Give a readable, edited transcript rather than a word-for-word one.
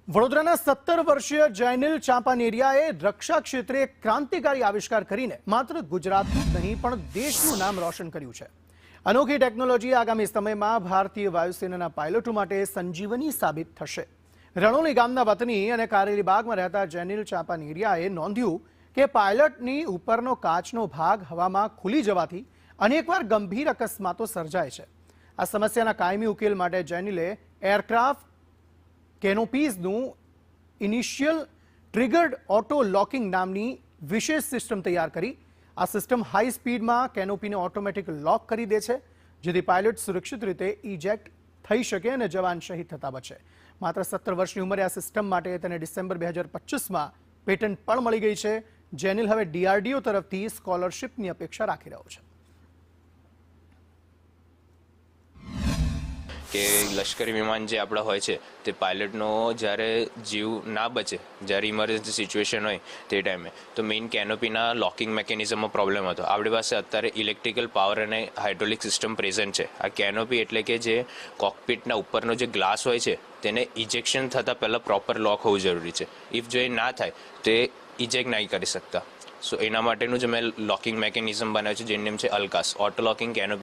વડોદરાના 17 વર્ષીય જૈનિલ ચાંપાનેરિયાએ રક્ષા ક્ષેત્રે ક્રાંતિકારી આવિષ્કાર કરીને માત્ર ગુજરાતનું જ નહીં પણ દેશનું નામ રોશન કર્યું છે। અનોખી ટેકનોલોજી આગામી સમયમાં ભારતીય વાયુસેનાના પાયલોટો માટે સંજીવની સાબિત થશે। રણોલી ગામના વતની અને કારેલીબાગમાં રહેતા જૈનિલ ચાંપાનેરિયાએ નોંધ્યું કે પાયલટની ઉપરનો કાચનો ભાગ હવામાં ખુલી જવાથી અનેકવાર ગંભીર અકસ્માતો સર્જાય છે। આ સમસ્યાના કાયમી ઉકેલ માટે જૈનિલે એરક્રાફ્ટ કેનોપીઝનું ઇનિશિયલ ટ્રિગર્ડ ઓટો લોકિંગ નામની વિશેષ સિસ્ટમ તૈયાર કરી। આ સિસ્ટમ હાઈ સ્પીડમાં કેનોપીને ઓટોમેટિક લોક કરી દે છે, જેથી પાયલટ સુરક્ષિત રીતે ઇજેક્ટ થઈ શકે અને જવાન શહીદ થતા બચે। માત્ર 17 વર્ષની ઉંમરે આ સિસ્ટમ માટે તેને ડિસેમ્બર 2025માં પેટન્ટ પણ મળી ગઈ છે। જૈનિલ હવે ડીઆરડીઓ તરફથી સ્કોલરશિપની અપેક્ષા રાખી રહ્યો છે। કે લશ્કરી વિમાન જે આપણા હોય છે તે પાયલટનો જ્યારે જીવ ના બચે, જ્યારે ઇમરજન્સી સિચ્યુએશન હોય તે ટાઈમે તો મેઇન કેનોપીના લોકિંગ મેકેનિઝમમાં પ્રોબ્લેમ હતો। આપણી પાસે અત્યારે ઇલેક્ટ્રિકલ પાવર અને હાઇડ્રોલિક સિસ્ટમ પ્રેઝન્ટ છે। આ કેનોપી એટલે કે જે કોકપિટના ઉપરનો જે ગ્લાસ હોય છે તેને ઇજેક્શન થતાં પહેલાં પ્રોપર લોક હોવું જરૂરી છે। ઇફ જો એ ના થાય તો એ ઇજેક્ટ નહીં કરી શકતા। સો એના માટેનું જે મેં લોકિંગ મેકેનિઝમ બનાવ્યું છે જેનું નામ છે અલ્કાસ, ઓટો લોકિંગ કેનોપી।